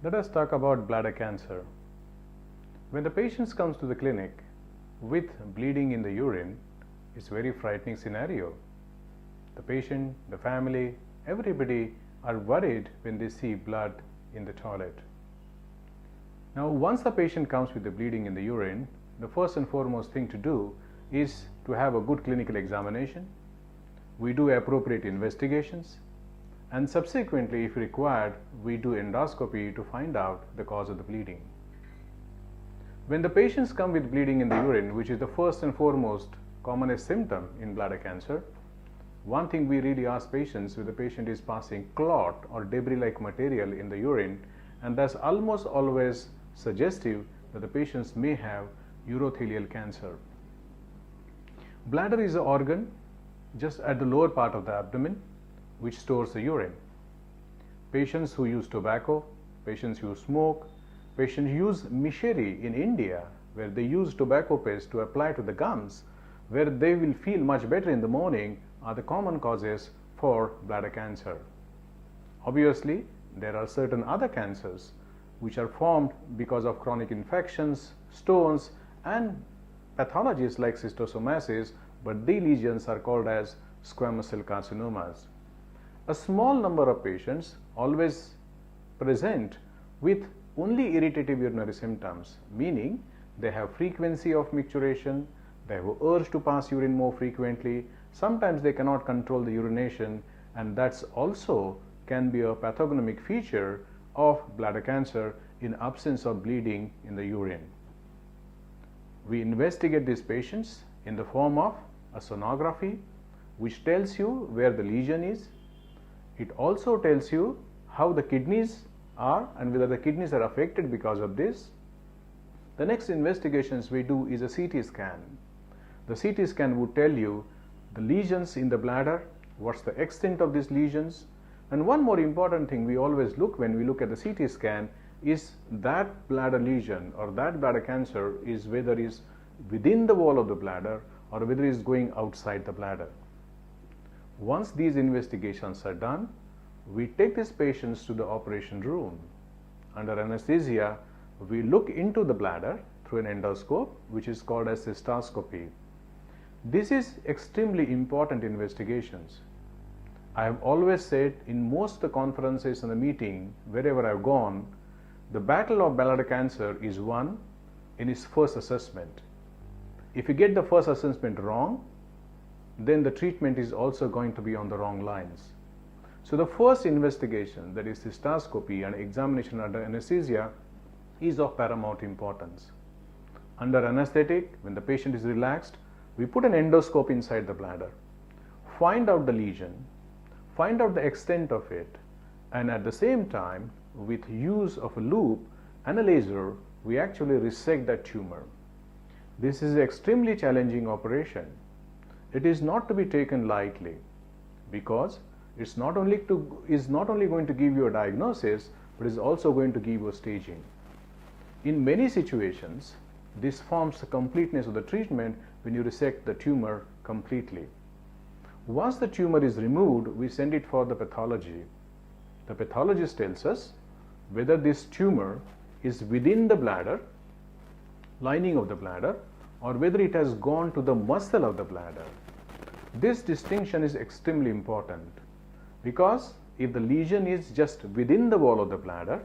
Let us talk about bladder cancer. When the patient comes to the clinic with bleeding in the urine, it's a very frightening scenario. The patient, the family, everybody are worried when they see blood in the toilet. Now, once the patient comes with the bleeding in the urine, the first and foremost thing to do is to have a good clinical examination. We do appropriate investigations, and subsequently, if required, we do endoscopy to find out the cause of the bleeding. When the patients come with bleeding in the urine, which is the first and foremost commonest symptom in bladder cancer, one thing we really ask patients when the patient is passing clot or debris-like material in the urine, and that's almost always suggestive that the patients may have urothelial cancer. Bladder is an organ just at the lower part of the abdomen which stores the urine. Patients who use tobacco, patients who smoke, patients use misheri in India, where they use tobacco paste to apply to the gums, where they will feel much better in the morning, are the common causes for bladder cancer. Obviously, there are certain other cancers which are formed because of chronic infections, stones, and pathologies like cystosomasis, but these lesions are called as squamous cell carcinomas. A small number of patients always present with only irritative urinary symptoms, meaning they have frequency of micturition, they have urge to pass urine more frequently, sometimes they cannot control the urination, and that's also can be a pathognomic feature of bladder cancer in absence of bleeding in the urine. We investigate these patients in the form of a sonography which tells you where the lesion is. It also tells you how the kidneys are and whether the kidneys are affected because of this. The next investigations we do is a CT scan. The CT scan would tell you the lesions in the bladder, what's the extent of these lesions, and one more important thing we always look when we look at the CT scan is that bladder lesion or that bladder cancer is whether it is within the wall of the bladder or whether it is going outside the bladder. Once these investigations are done, we take these patients to the operation room. Under anesthesia, we look into the bladder through an endoscope, which is called as cystoscopy. This is extremely important investigations. I have always said in most of the conferences and the meeting, wherever I've gone, the battle of bladder cancer is won in its first assessment. If you get the first assessment wrong, then the treatment is also going to be on the wrong lines. So the first investigation, that is cystoscopy and examination under anesthesia, is of paramount importance. Under anesthetic, when the patient is relaxed, we put an endoscope inside the bladder, find out the lesion, find out the extent of it, and at the same time, with use of a loop and a laser, we actually resect that tumor. This is an extremely challenging operation. It is not to be taken lightly because it's not only going to give you a diagnosis, but is also going to give you a staging. In many situations, this forms the completeness of the treatment when you resect the tumor completely. Once the tumor is removed, we send it for the pathology. The pathologist tells us whether this tumor is within the bladder, lining of the bladder, or whether it has gone to the muscle of the bladder. This distinction is extremely important because if the lesion is just within the wall of the bladder,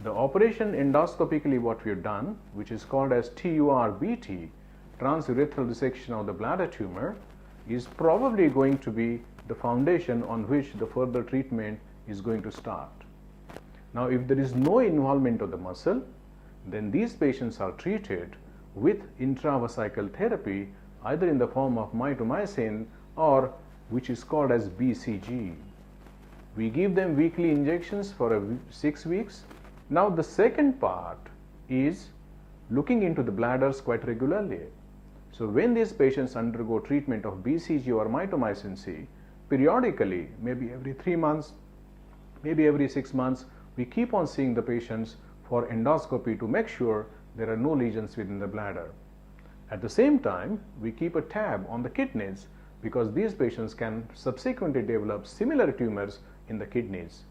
the operation endoscopically what we have done, which is called as TURBT, transurethral resection of the bladder tumor, is probably going to be the foundation on which the further treatment is going to start. Now, if there is no involvement of the muscle, then these patients are treated with intravesical therapy, either in the form of mitomycin or which is called as BCG. We give them weekly injections for 6 weeks. Now, the second part is looking into the bladders quite regularly. So, when these patients undergo treatment of BCG or mitomycin C, periodically, maybe every 3 months, maybe every 6 months, we keep on seeing the patients for endoscopy to make sure there are no lesions within the bladder. At the same time, we keep a tab on the kidneys because these patients can subsequently develop similar tumors in the kidneys.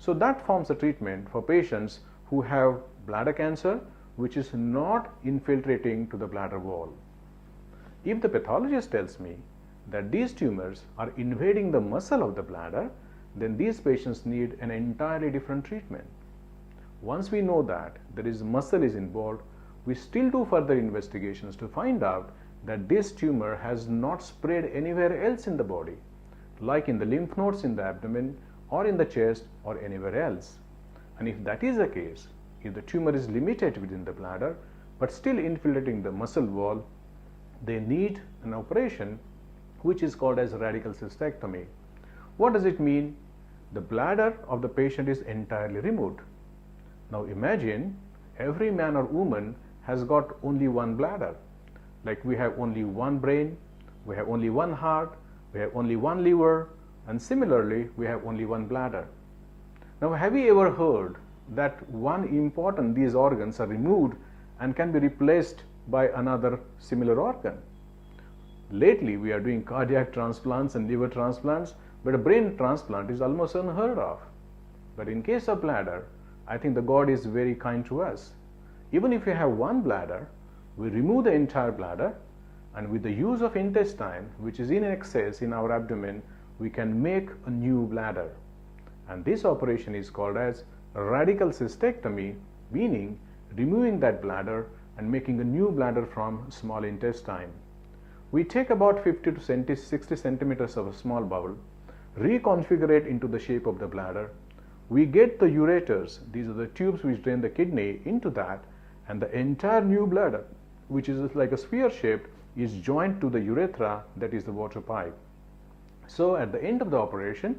So that forms a treatment for patients who have bladder cancer which is not infiltrating to the bladder wall. If the pathologist tells me that these tumors are invading the muscle of the bladder, then these patients need an entirely different treatment. Once we know that there is muscle is involved, we still do further investigations to find out that this tumor has not spread anywhere else in the body, like in the lymph nodes in the abdomen or in the chest or anywhere else. And if that is the case, if the tumor is limited within the bladder but still infiltrating the muscle wall, they need an operation which is called as radical cystectomy. What does it mean? The bladder of the patient is entirely removed. Now imagine every man or woman has got only one bladder. Like we have only one brain, we have only one heart, we have only one liver, and similarly we have only one bladder. Now have you ever heard that these organs are removed and can be replaced by another similar organ? Lately we are doing cardiac transplants and liver transplants, but a brain transplant is almost unheard of. But in case of bladder, I think the God is very kind to us. Even if you have one bladder, we remove the entire bladder, and with the use of intestine, which is in excess in our abdomen, we can make a new bladder. And this operation is called as radical cystectomy, meaning removing that bladder and making a new bladder from small intestine. We take about 50 to 60 centimeters of a small bowel, reconfigure it into the shape of the bladder. We get the ureters, these are the tubes which drain the kidney, into that, and the entire new bladder, which is like a sphere shaped, is joined to the urethra, that is the water pipe. So at the end of the operation,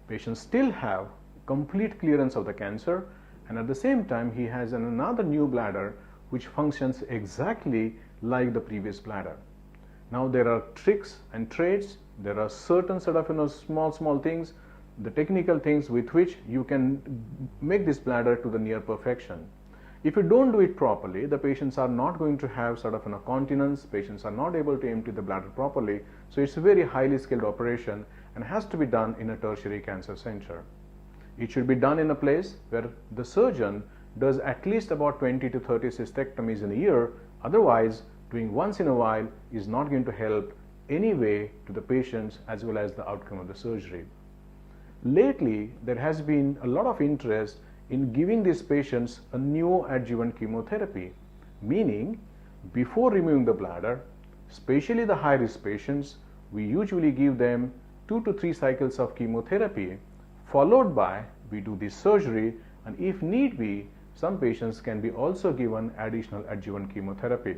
patients still have complete clearance of the cancer, and at the same time he has another new bladder which functions exactly like the previous bladder. Now there are tricks and trades, there are certain sort of small things, the technical things with which you can make this bladder to the near perfection. If you don't do it properly, the patients are not going to have sort of continence, patients are not able to empty the bladder properly, so it's a very highly skilled operation and has to be done in a tertiary cancer center. It should be done in a place where the surgeon does at least about 20 to 30 cystectomies in a year, otherwise doing once in a while is not going to help anyway to the patients as well as the outcome of the surgery. Lately, there has been a lot of interest in giving these patients a neoadjuvant chemotherapy, meaning before removing the bladder, especially the high-risk patients, we usually give them 2 to 3 cycles of chemotherapy, followed by we do this surgery, and if need be, some patients can be also given additional adjuvant chemotherapy.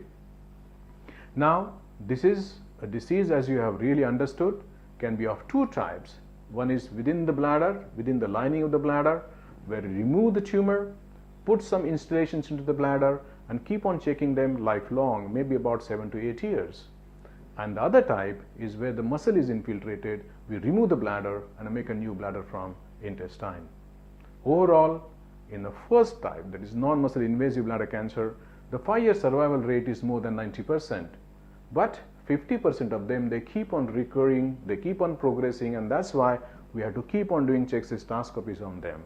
Now, this is a disease, as you have really understood, can be of two types. One is within the bladder, within the lining of the bladder, where you remove the tumor, put some instillations into the bladder, and keep on checking them lifelong, maybe about 7 to 8 years. And the other type is where the muscle is infiltrated, we remove the bladder and make a new bladder from intestine. Overall, in the first type, that is non-muscle invasive bladder cancer, the 5-year survival rate is more than 90%. But 50% of them, they keep on recurring, they keep on progressing, and that's why we have to keep on doing cystoscopies on them.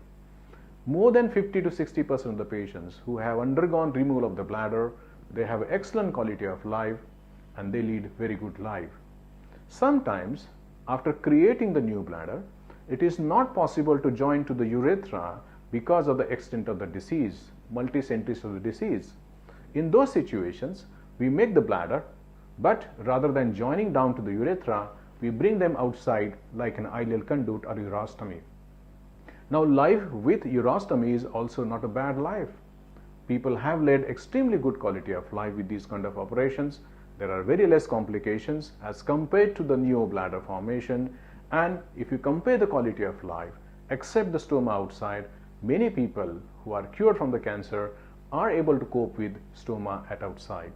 More than 50 to 60% of the patients who have undergone removal of the bladder, they have excellent quality of life and they lead very good life. Sometimes, after creating the new bladder, it is not possible to join to the urethra because of the extent of the disease, multicentricity of the disease. In those situations, we make the bladder, but rather than joining down to the urethra, we bring them outside like an ileal conduit or urostomy. Now, life with urostomy is also not a bad life. People have led extremely good quality of life with these kind of operations. There are very less complications as compared to the neo-bladder formation, and if you compare the quality of life, except the stoma outside, many people who are cured from the cancer are able to cope with stoma at outside.